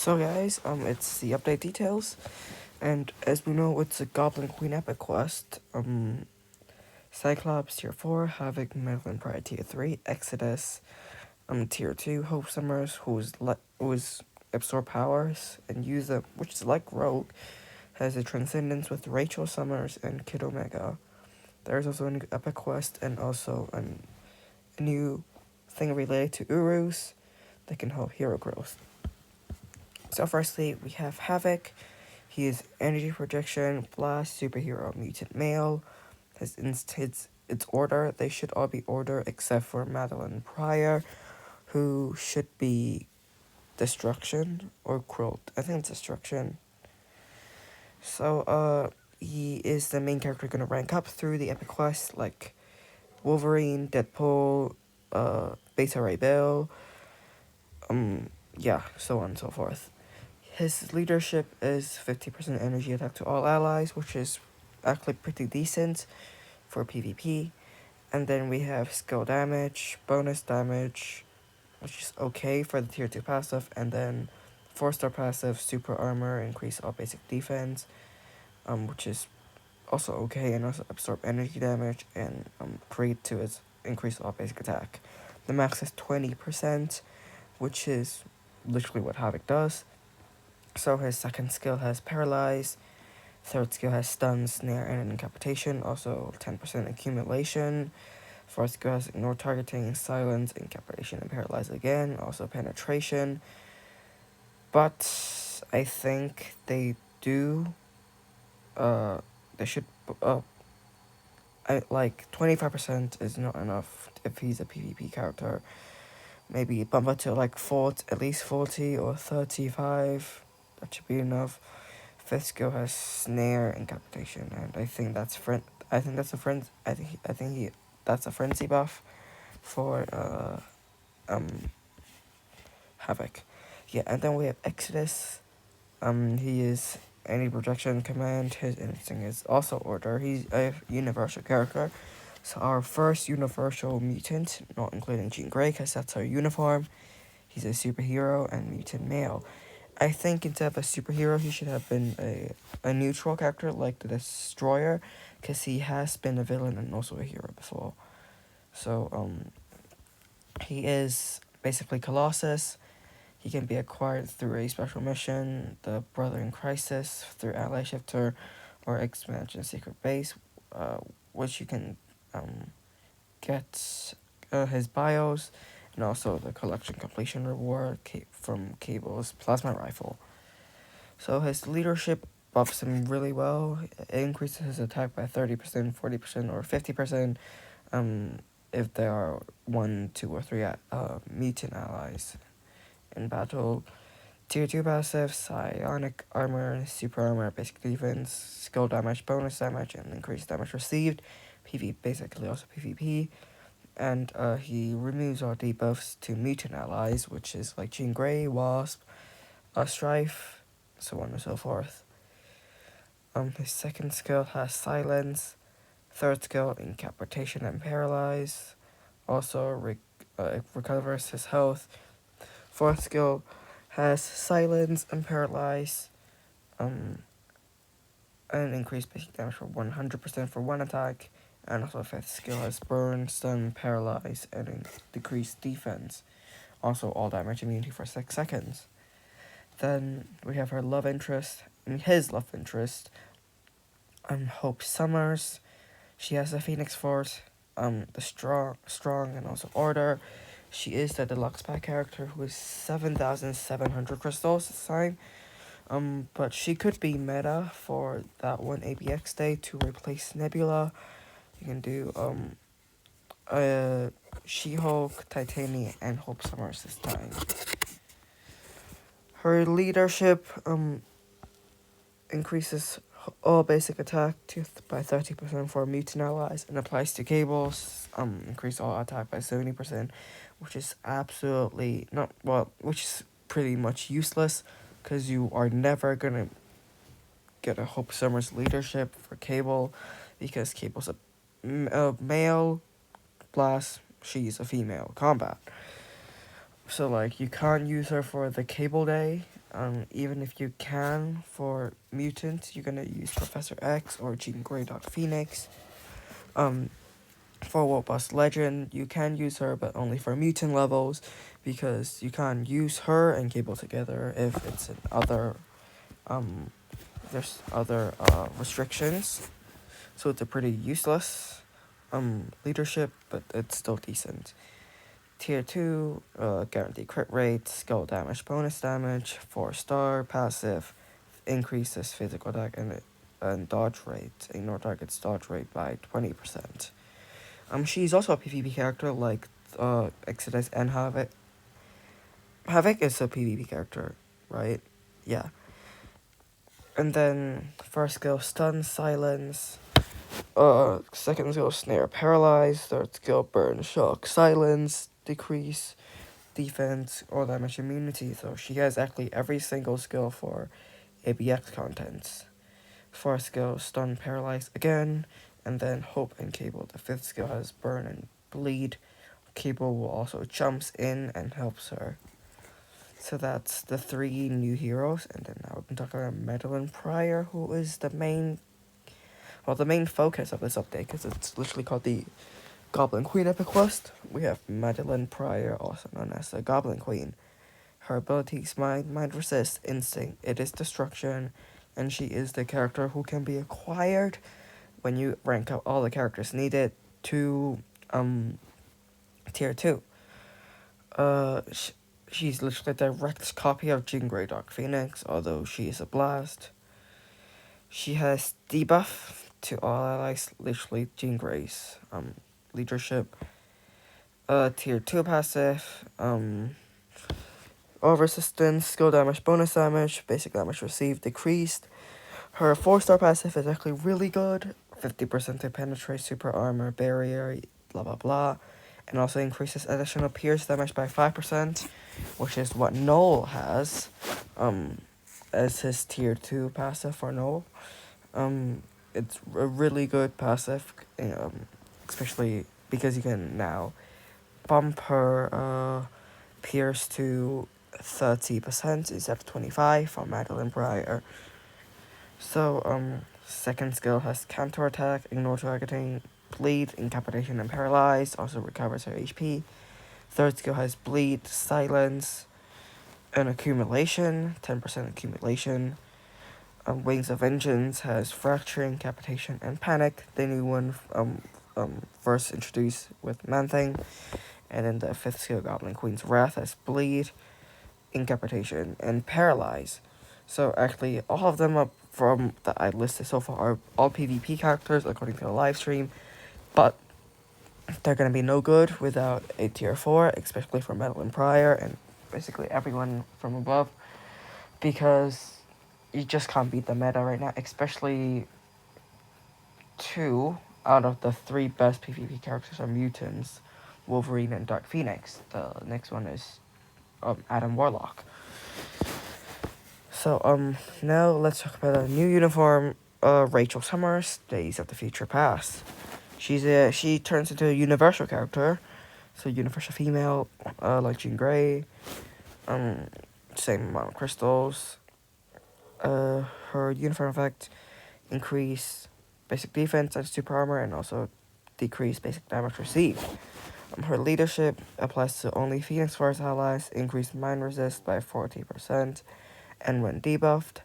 So guys, it's the update details, and as we know, it's a Goblin Queen epic quest. Cyclops tier 4, Havoc, Madeline Pride tier 3, Exodus, tier 2, Hope Summers, who's absorb powers and use them, which is like Rogue, has a Transcendence with Rachel Summers and Kid Omega. There's also a new epic quest and also a new thing related to Urus that can help hero growth. So firstly, we have Havoc. He is energy projection, blast, superhero, mutant male. Its order. They should all be order except for Madeline Pryor, who should be destruction or cruel. I think it's destruction. So he is the main character gonna rank up through the epic quest like Wolverine, Deadpool, Beta Ray Bill, yeah, so on and so forth. His leadership is 50% energy attack to all allies, which is actually pretty decent for PvP. And then we have skill damage, bonus damage, which is okay for the tier 2 passive, and then 4-star passive, super armor, increase all basic defense, which is also okay, and also absorb energy damage, and create to its increase all basic attack. The max is 20%, which is literally what Havoc does. So his second skill has Paralyze, third skill has Stun, Snare, and Incapatation, also 10% Accumulation. Fourth skill has Ignore Targeting, Silence, Incapatation, and Paralyze again, also Penetration. But I think they should, like 25% is not enough if he's a PvP character. Maybe bump it to like at least 40 or 35. That should be enough. Fifth skill has Snare, Incapatation, and I think that's that's a frenzy buff for Havoc. Yeah, and then we have Exodus. He is any projection command. His instinct is also order. He's a universal character. So our first universal mutant, not including Jean Grey, because that's her uniform. He's a superhero and mutant male. I think instead of a superhero, he should have been a neutral character like the Destroyer, because he has been a villain and also a hero before. So he is basically Colossus. He can be acquired through a special mission, the Brother in Crisis, through Ally Shifter, or Expansion Secret Base, which you can get his bios, and also the collection completion reward from Cable's plasma rifle. So his leadership buffs him really well. It increases his attack by 30%, 40%, or 50%, if there are 1, 2, or 3 mutant allies in battle. Tier 2 passive, psionic armor, super armor, basic defense, skill damage, bonus damage, and increased damage received. Basically also PvP. And he removes all debuffs to mutant allies, which is like Jean Grey, Wasp, Strife, so on and so forth. His second skill has Silence. Third skill, Incapatation and Paralyze. Also recovers his health. Fourth skill has Silence and Paralyze. And increased basic damage for 100% for one attack. And also fifth skill has Burn, Stun, Paralyze, and decreased defense. Also all damage immunity for 6 seconds. Then we have his love interest, Hope Summers. She has a Phoenix Force, the strong, and also Order. She is the deluxe pack character who is 7,700 crystals this time. But she could be meta for that one ABX day to replace Nebula. You can do She-Hulk, Titania, and Hope Summers this time. Her leadership increases all basic attack by 30% for mutant allies and applies to Cables. Increase all attack by 70%, which is which is pretty much useless because you are never gonna get a Hope Summers leadership for Cable because Cable's a male blast, she's a female combat. So like you can't use her for the Cable day Even if you can, for mutants, you're gonna use Professor X or Jean Grey Dr. Phoenix. For Robust Legend, you can use her, but only for mutant levels, because you can't use her and Cable together if it's in other, there's other restrictions. So it's a pretty useless leadership, but it's still decent. Tier 2, guaranteed crit rate, skill damage, bonus damage, 4-star, passive, increases physical attack and dodge rate, ignore target's dodge rate by 20%. She's also a PvP character like Exodus and Havoc. Havoc is a PvP character, right? Yeah. And then first skill, stun, silence. Second skill, snare, paralyze. Third skill, burn, shock, silence, decrease defense or damage immunity. So she has actually every single skill for ABX contents. Fourth skill, stun, paralyze again, and then hope and Cable. The fifth skill has burn and bleed. Cable will also jumps in and helps her. So that's the 3 new heroes, and then now we can talk about Madeline Pryor, who is the main focus of this update, because it's literally called the Goblin Queen Epic Quest. We have Madeline Pryor, also known as the Goblin Queen. Her abilities, mind resist, instinct, it is destruction, and she is the character who can be acquired when you rank up all the characters needed to tier 2. She's literally a direct copy of Jean Grey Dark Phoenix, although she is a blast. She has debuff to all allies, literally Jean Grey's leadership. Tier 2 passive, all resistance, skill damage, bonus damage, basic damage received decreased. Her 4-star passive is actually really good. 50% to penetrate, super armor, barrier, blah blah blah. And also increases additional pierce damage by 5%, which is what Noel has, as his tier 2 passive for Noel. It's a really good passive, especially because you can now bump her pierce to 30% instead of 25 for Madeline Pryor. So, second skill has counter attack, ignore targeting, bleed, incapacitation, and paralyze. Also recovers her HP. Third skill has bleed, silence, and accumulation. 10% accumulation. Wings of Vengeance has fracture, incapacitation, and panic. The new one, first introduced with Man-Thing. And then the fifth skill, Goblin Queen's Wrath, has bleed, incapacitation, and paralyze. So actually, all of them up from that I listed so far are all PvP characters according to the live stream, but they're gonna be no good without a tier 4, especially for Madeline Pryor and basically everyone from above, because you just can't beat the meta right now, especially 2 out of the 3 best PvP characters are mutants, Wolverine and Dark Phoenix. The next one is Adam Warlock. So, now let's talk about a new uniform, Rachel Summers, Days of the Future Past. She turns into a universal character, so universal female, like Jean Grey, same amount of crystals. Her uniform effect increase basic defense and super armor, and also decrease basic damage received. Her leadership applies to only Phoenix Force allies, increase mind resist by 40%, and when debuffed,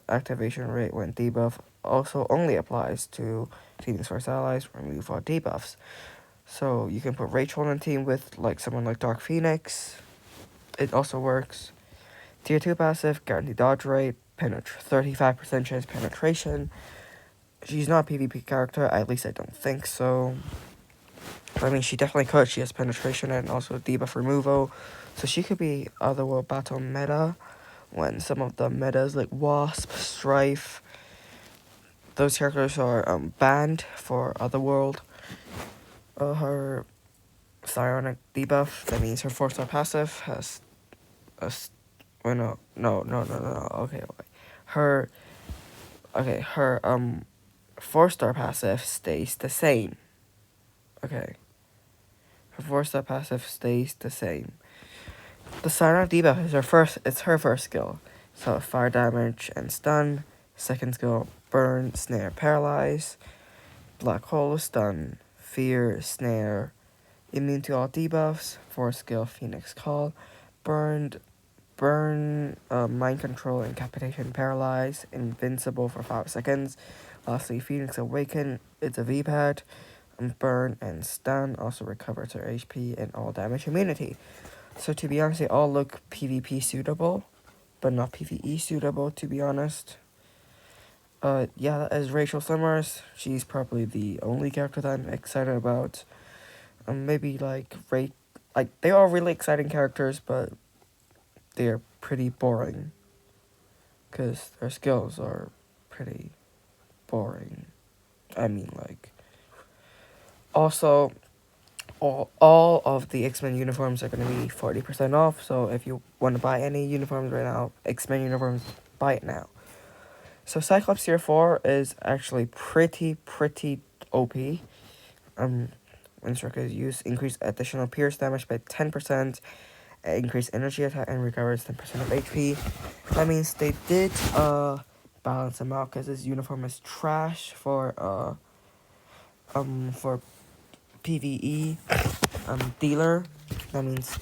activation rate when debuffed also only applies to Phoenix Force allies, remove all debuffs. So you can put Rachel on a team with like someone like Dark Phoenix. It also works. Tier 2 passive, guaranteed dodge rate, 35% chance penetration. She's not a PvP character, at least I don't think so. I mean, she definitely could. She has penetration and also debuff removal. So she could be Otherworld Battle meta when some of the metas like Wasp, Strife, those characters are banned for Otherworld. Her Psionic debuff, that means her 4-star passive has a... no, okay, wait. Her 4-star passive stays the same. Okay. Her 4-star passive stays the same. The Siren debuff is her first skill. So fire damage and stun. Second skill, burn, snare, paralyze. Black hole, stun, fear, snare, immune to all debuffs. Fourth skill, Phoenix Call, burn, mind control, incapacitation, paralyze, invincible for 5 seconds. Lastly, Phoenix Awaken, it's a V-pad, burn and stun, also recovers her HP and all damage immunity. So to be honest, they all look PvP suitable, but not PvE suitable, to be honest. Yeah, as Rachel Summers, she's probably the only character that I'm excited about. Maybe like they are really exciting characters, but they're pretty boring. Because their skills are pretty boring. I mean, like, also, all of the X-Men uniforms are going to be 40% off, so if you want to buy any uniforms right now, X-Men uniforms, buy it now. So Cyclops Tier 4 is actually pretty OP. When Circa is used, increase additional pierce damage by 10%, increase energy attack, and recovers 10% of HP. That means they did balance him out, because his uniform is trash for PvE dealer. That means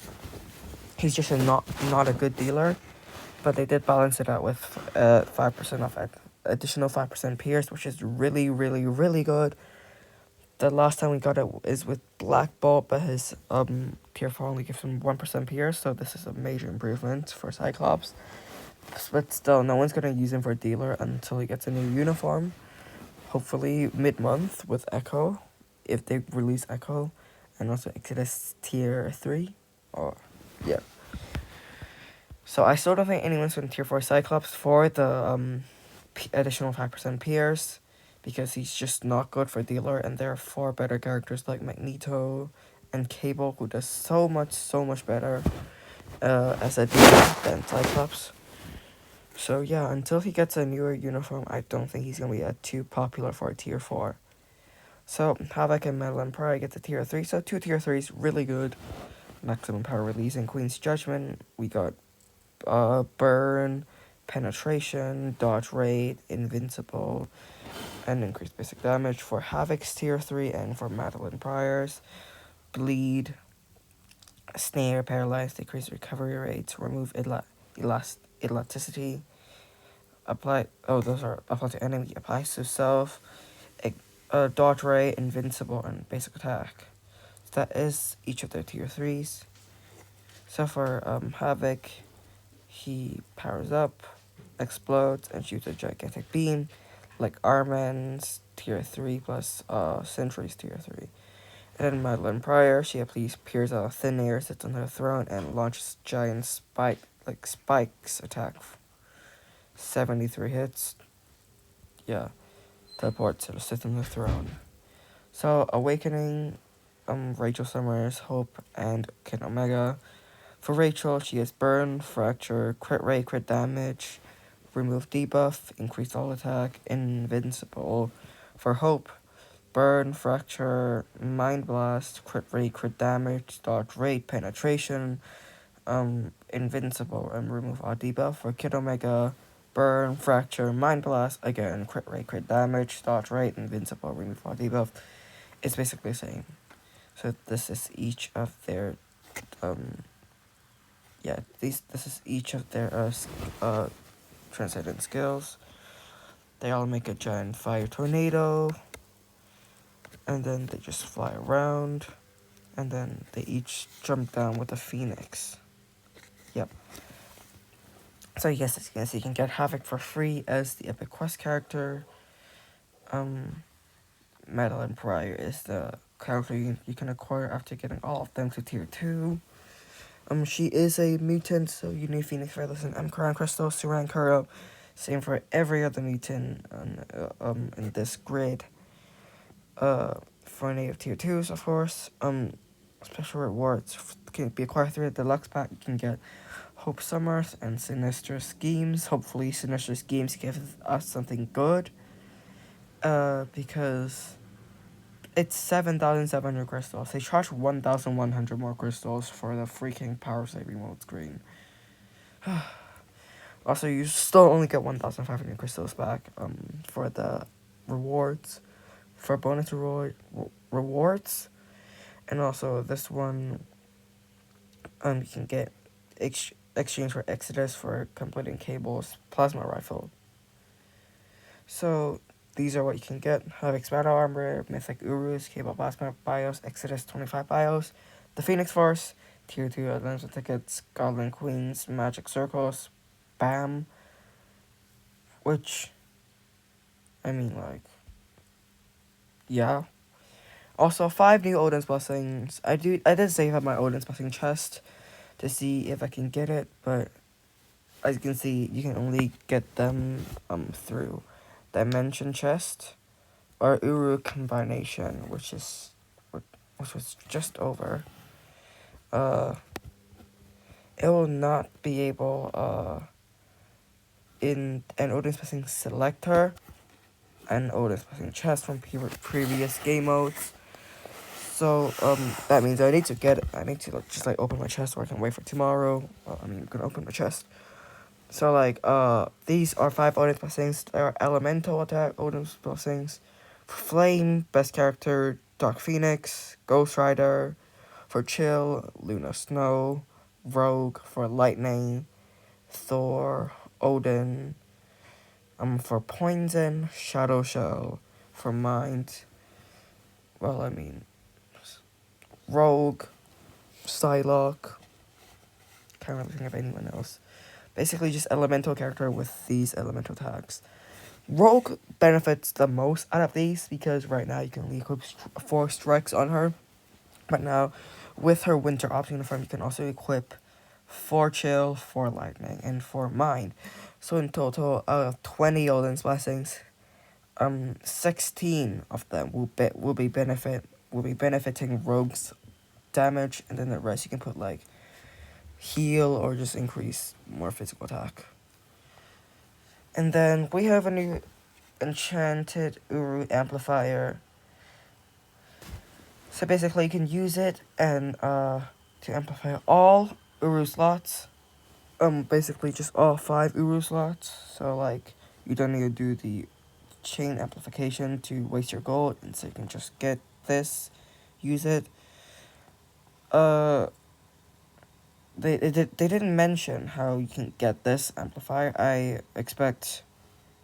he's just not a good dealer. But they did balance it out with 5% off additional 5% pierce, which is really good. The last time we got it is with Black Bolt, but his tier 4 only gives him 1% pierce, so this is a major improvement for Cyclops. But still, no one's gonna use him for dealer until he gets a new uniform. Hopefully mid-month with Echo, if they release Echo, and also Exodus tier 3, or yeah. So I still don't think anyone's in tier 4 Cyclops for the additional 5% pierce, because he's just not good for dealer, and there are 4 better characters like Magneto and Cable, who does so much better as a dealer than Cyclops. So yeah, until he gets a newer uniform, I don't think he's going to be too popular for a tier 4. So Havoc and Madeline Pryor get to tier 3, so 2 tier 3s, really good. Maximum power release in Queen's Judgment. We got burn, penetration, dodge rate, invincible, and increased basic damage for Havoc's tier 3, and for Madeline Pryor's bleed, snare, paralyze, decrease recovery rates, remove elasticity, those are applied to enemy, applies to self, dodge rate, invincible, and basic attack. So that is each of their tier 3s. So for Havoc, he powers up, explodes, and shoots a gigantic beam, like Arman's tier 3 plus Sentry's tier 3. And then Madeline Pryor, she appears out of thin air, sits on her throne, and launches giant spikes attack. 73 hits. Yeah, teleports to sit on the throne. So Awakening, Rachel Summers, Hope, and Ken Omega. For Rachel, she has burn, fracture, crit rate, crit damage, remove debuff, increase all attack, invincible. For Hope, burn, fracture, mind blast, crit rate, crit damage, dodge rate, penetration, invincible, and remove all debuff. For Kid Omega, burn, fracture, mind blast, again, crit rate, crit damage, dodge rate, invincible, remove all debuff. It's basically the same. So this is each of their this is each of their transcendent skills. They all make a giant fire tornado, and then they just fly around, and then they each jump down with a phoenix. Yep. So yes, as you can see, you can get Havoc for free as the Epic Quest character. Madeline Pryor is the character you can acquire after getting all of them to tier 2. She is a mutant, so you need Phoenix Feathers and Crown Crystals to rank her up. Same for every other mutant in this grid. For native tier 2s, of course. Special rewards can be acquired through the deluxe pack. You can get Hope Summers and Sinister Schemes. Hopefully, Sinister Schemes give us something good. Because It's 7,700 crystals. They charge 1,100 more crystals for the freaking power saving mode screen. Also, you still only get 1,500 crystals back for the rewards, for bonus rewards, and also this one you can get exchange for Exodus for completing Cable's plasma rifle. So these are what you can get: have expanded armor, mythic Urus, Cable plasma bios, Exodus 25 bios, the Phoenix Force, tier 2 Atlanta tickets, Goblin Queens, Magic Circles, BAM, which I mean, like, yeah. Also, 5 new Odin's Blessings. I did save up my Odin's Blessing chest to see if I can get it, but as you can see, you can only get them through Dimension Chest or Uru Combination, which was just over. It will not be able in an Odin's Blessing selector and Odin's Blessing chest from previous game modes. So that means I need to just like open my chest, or I can wait for tomorrow. I'm gonna open my chest. So like these are 5 Odin's Blessings. They are Elemental attack Odin's Blessings. For Flame, best character Dark Phoenix, Ghost Rider. For Chill, Luna Snow. Rogue for Lightning. Thor, Odin. For Poison, Shadow Shell. For Mind, Rogue, Psylocke. Can't really think of anyone else. Basically, just elemental character with these elemental tags. Rogue benefits the most out of these because right now you can only equip 4 strikes on her. But now, with her winter option uniform, you can also equip 4 chill, 4 lightning, and 4 mind. So in total, 20 Odin's Blessings. 16 of them will be benefiting Rogue's damage, and then the rest you can put like heal or just increase more physical attack. And then we have a new enchanted Uru amplifier. So basically you can use it and to amplify all Uru slots. Basically just all 5 Uru slots. So like you don't need to do the chain amplification to waste your gold, and so you can just get this, use it. They didn't mention how you can get this amplifier. I expect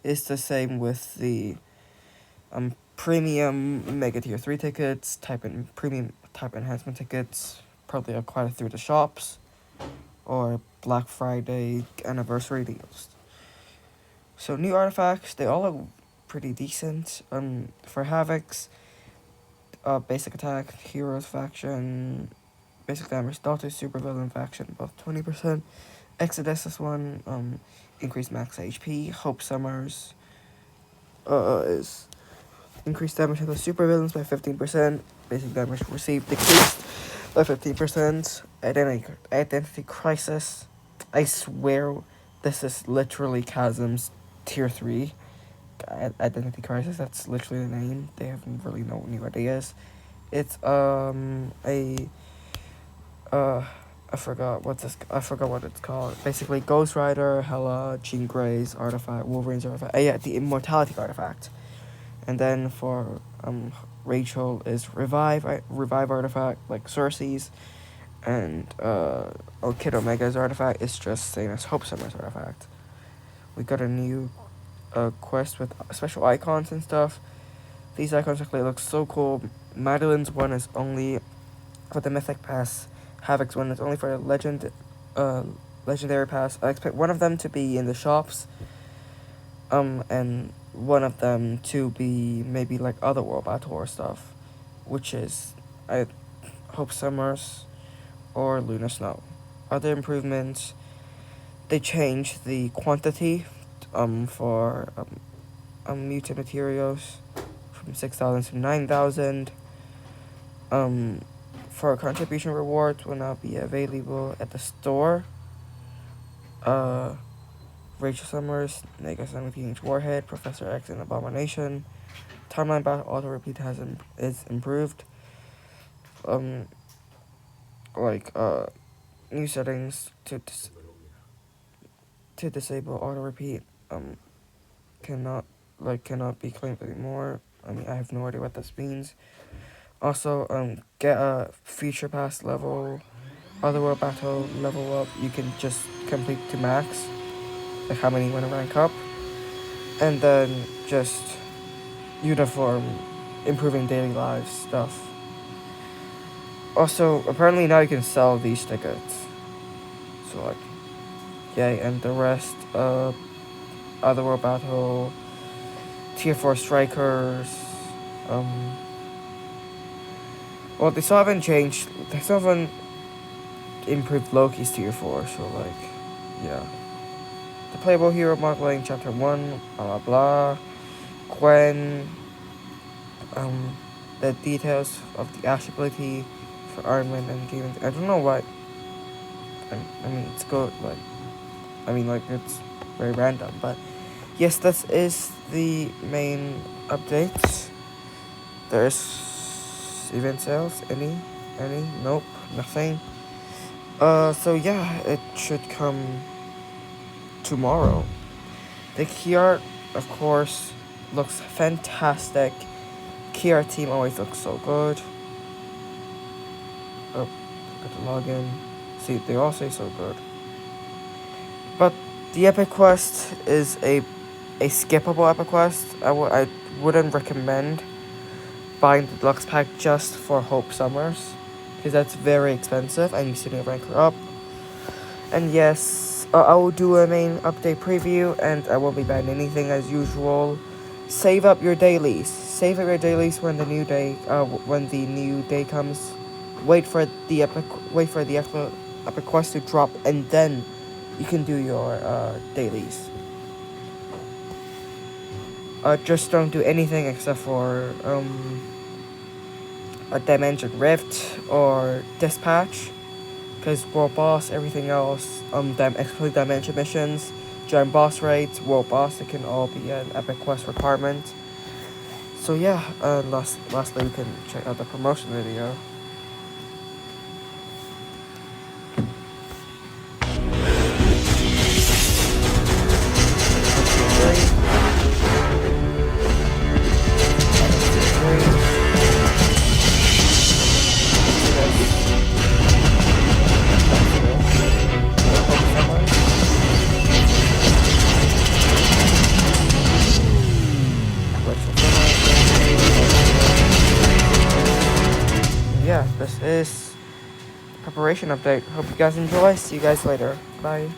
it's the same with the premium Mega Tier 3 tickets, premium type enhancement tickets, probably acquired through the shops, or Black Friday anniversary deals. So new artifacts, they all look pretty decent. For Havoc's, basic attack, heroes faction, basic damage, Daughter supervillain faction, both 20%. Exodus, this one, increased max HP. Hope Summers, is increased damage to the supervillains by 15%. Basic damage received decreased by 15%. Identity Crisis, I swear this is literally Chasm's tier 3. Identity Crisis, that's literally the name. They have really no new ideas. It's I forgot what it's called. Basically, Ghost Rider, Hela, Jean Grey's artifact, Wolverine's artifact. The Immortality artifact. And then for Rachel is Revive artifact, like Cersei's. And Kid Omega's artifact is just same as Hope Summer's artifact. We got a new quest with special icons and stuff. These icons actually look so cool. Madeline's one is only for the Mythic Pass. Havoc's one is only for the Legendary Pass. I expect one of them to be in the shops. And one of them to be maybe like Otherworld Battle or stuff. Which is, I hope Summers or Luna Snow. Other improvements, they changed the quantity for mutant materials from 6,000 to 9,000. For contribution rewards will now be available at the store. Rachel Summers, Nega 17-inch Warhead, Professor X and Abomination. Timeline battle auto repeat is improved. Like new settings to disable auto repeat. Cannot be claimed anymore. I mean, I have no idea what this means. Also, get a future pass level, otherworld battle level up. You can just complete to max, like how many you want to rank up, and then just uniform, improving daily lives stuff. Also, apparently now you can sell these tickets. So like, yay, and the rest, otherworld battle, tier 4 strikers, well, they still haven't changed. They still haven't improved Loki's tier 4, so like, yeah. The playable hero modeling chapter 1, blah blah blah. Gwen, the details of the Ash ability for Iron Man and Game. I don't know what. I mean, it's good, like, it's very random, but yes, this is the main update. There's event sales, any, nope, nothing. So yeah, it should come tomorrow. The key art, of course, looks fantastic. Key art team always looks so good. Oh, got to log in. See, they all say so good. But the Epic Quest is a skippable Epic Quest. I wouldn't recommend buying the deluxe pack just for Hope Summers, because that's very expensive and you still need to rank her up. And yes, I will do a main update preview, and I won't be buying anything as usual. Save up your dailies. Save up your dailies when the new day comes. Wait for the epic quest to drop, and then you can do your dailies. Just don't do anything except for a Dimension Rift or Dispatch, because World Boss, everything else, excluding Dimension missions, giant boss raids, World Boss, it can all be an Epic Quest requirement. So yeah, lastly, you can check out the promotion video. Yeah, this is preparation update. Hope you guys enjoy. See you guys later. Bye.